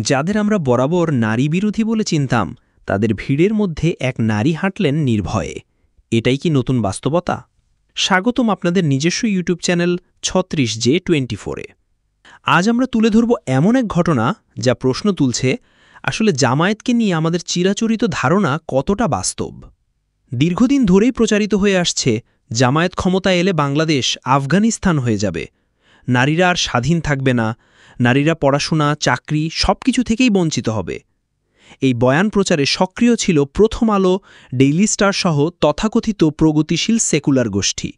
যাদের আমরা বরাবর নারী বিরোধী বলে চিনতাম তাদের ভিড়ের মধ্যে এক নারী হাঁটলেন নির্ভয়ে। এটাই কি নতুন বাস্তবতা? স্বাগতম আপনাদের নিজস্ব ইউটিউব চ্যানেল 36J24-এ। আজ আমরা তুলে ধরব এমন এক ঘটনা যা প্রশ্ন তুলছে আসলে জামায়াতকে নিয়ে আমাদের চিরাচরিত ধারণা কতটা বাস্তব। দীর্ঘদিন ধরেই প্রচারিত হয়ে আসছে জামায়াত ক্ষমতায় এলে বাংলাদেশ আফগানিস্তান হয়ে যাবে, নারীরা আর স্বাধীন থাকবে না, নারীরা পড়াশোনা, চাকরি সবকিছু থেকেই বঞ্চিত হবে। এই বয়ান প্রচারে সক্রিয় ছিল প্রথম আলো, ডেইলি স্টার সহ তথাকথিত প্রগতিশীল সেকুলার গোষ্ঠী।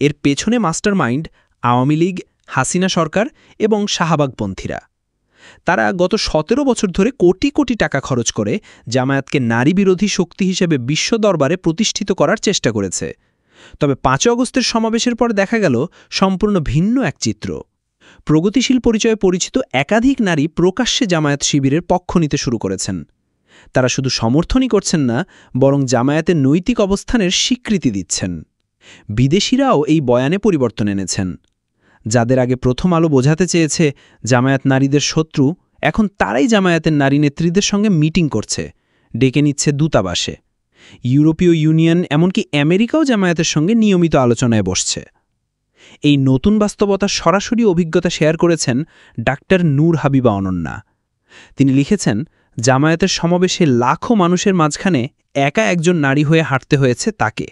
এর পেছনে মাস্টারমাইন্ড আওয়ামী লীগ, হাসিনা সরকার এবং শাহবাগপন্থীরা। তারা গত 17 বছর ধরে কোটি কোটি টাকা খরচ করে জামায়াতকে নারী বিরোধী শক্তি হিসেবে বিশ্ব দরবারে প্রতিষ্ঠিত করার চেষ্টা করেছে। তবে 5 আগস্টের সমাবেশের পর দেখা গেল সম্পূর্ণ ভিন্ন এক চিত্র। প্রগতিশীল পরিচয়ে পরিচিত একাধিক নারী প্রকাশ্যে জামায়াত শিবিরের পক্ষ নিতে শুরু করেছেন। তারা শুধু সমর্থনই করছেন না, বরং জামায়াতের নৈতিক অবস্থানের স্বীকৃতি দিচ্ছেন। বিদেশিরাও এই বয়ানে পরিবর্তন এনেছেন। যাদের আগে প্রথম আলো বোঝাতে চেয়েছে জামায়াত নারীদের শত্রু, এখন তারাই জামায়াতের নারী নেত্রীদের সঙ্গে মিটিং করছে, ডেকে নিচ্ছে দূতাবাসে। ইউরোপীয় ইউনিয়ন, এমনকি আমেরিকাও জামায়াতের সঙ্গে নিয়মিত আলোচনায় বসছে। এই নতুন বাস্তবতার সরাসরি অভিজ্ঞতা শেয়ার করেছেন ডাক্তার নূর হাবিবা অনন্যা। তিনি লিখেছেন, জামায়াতের সমাবেশে লাখো মানুষের মাঝখানে একা একজন নারী হয়ে হাঁটতে হয়েছে তাকে,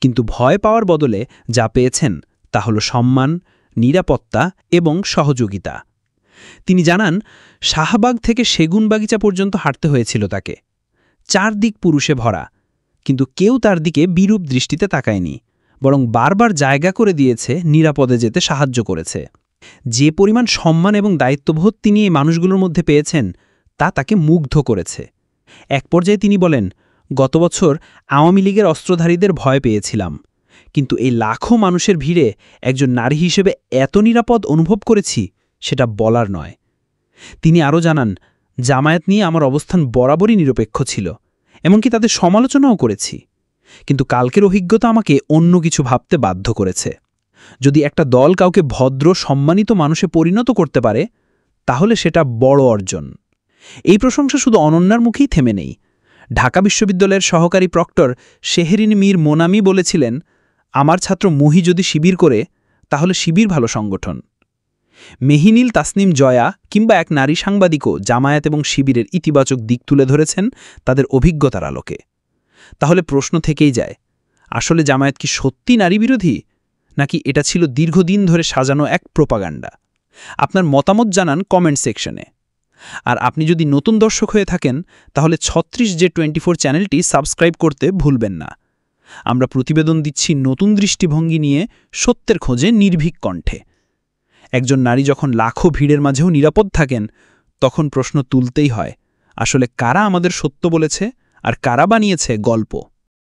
কিন্তু ভয় পাওয়ার বদলে যা পেয়েছেন তা হল সম্মান, নিরাপত্তা এবং সহযোগিতা। তিনি জানান, শাহবাগ থেকে সেগুনবাগিচা পর্যন্ত হাঁটতে হয়েছিল তাকে। চারদিক পুরুষে ভরা, কিন্তু কেউ তার দিকে বিরূপ দৃষ্টিতে তাকায়নি, বরং বারবার জায়গা করে দিয়েছে, নিরাপদে যেতে সাহায্য করেছে। যে পরিমাণ সম্মান এবং দায়িত্ববোধ তিনি এই মানুষগুলোর মধ্যে পেয়েছেন তা তাকে মুগ্ধ করেছে। এক পর্যায়ে তিনি বলেন, গত বছর আওয়ামী লীগের অস্ত্রধারীদের ভয় পেয়েছিলাম, কিন্তু এই লাখো মানুষের ভিড়ে একজন নারী হিসেবে এত নিরাপদ অনুভব করেছি, সেটা বলার নয়। তিনি আরও জানান, জামায়াত নিয়ে আমার অবস্থান বরাবরই নিরপেক্ষ ছিল, এমনকি তাদের সমালোচনাও করেছি, কিন্তু কালকের অভিজ্ঞতা আমাকে অন্য কিছু ভাবতে বাধ্য করেছে। যদি একটা দল কাউকে ভদ্র, সম্মানিত মানুষে পরিণত করতে পারে, তাহলে সেটা বড় অর্জন। এই প্রশংসা শুধু অনন্যার মুখেই থেমে নেই। ঢাকা বিশ্ববিদ্যালয়ের সহকারী প্রক্টর শেহরিন মীর মোনামি বলেছিলেন, আমার ছাত্র মহি যদি শিবির করে, তাহলে শিবির ভালো সংগঠন। মেহিনীল তাসনিম জয়া কিংবা এক নারী সাংবাদিকও জামায়াত এবং শিবিরের ইতিবাচক দিক তুলে ধরেছেন তাদের অভিজ্ঞতার আলোকে। তাহলে প্রশ্ন থেকেই যায়, আসলে জামায়াত কি সত্যি নারী বিরোধী, নাকি এটা ছিল দীর্ঘদিন ধরে সাজানো এক প্রোপাগান্ডা? আপনার মতামত জানান কমেন্ট সেকশনে। আর আপনি যদি নতুন দর্শক হয়ে থাকেন, তাহলে 36J24 চ্যানেলটি সাবস্ক্রাইব করতে ভুলবেন না। আমরা প্রতিবেদন দিচ্ছি নতুন দৃষ্টিভঙ্গি নিয়ে, সত্যের খোঁজে নির্ভীক কণ্ঠে। একজন নারী যখন লাখো ভিড়ের মাঝেও নিরাপদ থাকেন, তখন প্রশ্ন তুলতেই হয়, আসলে কারা আমাদের সত্য বলেছে আর কারা বানিয়েছে গল্প?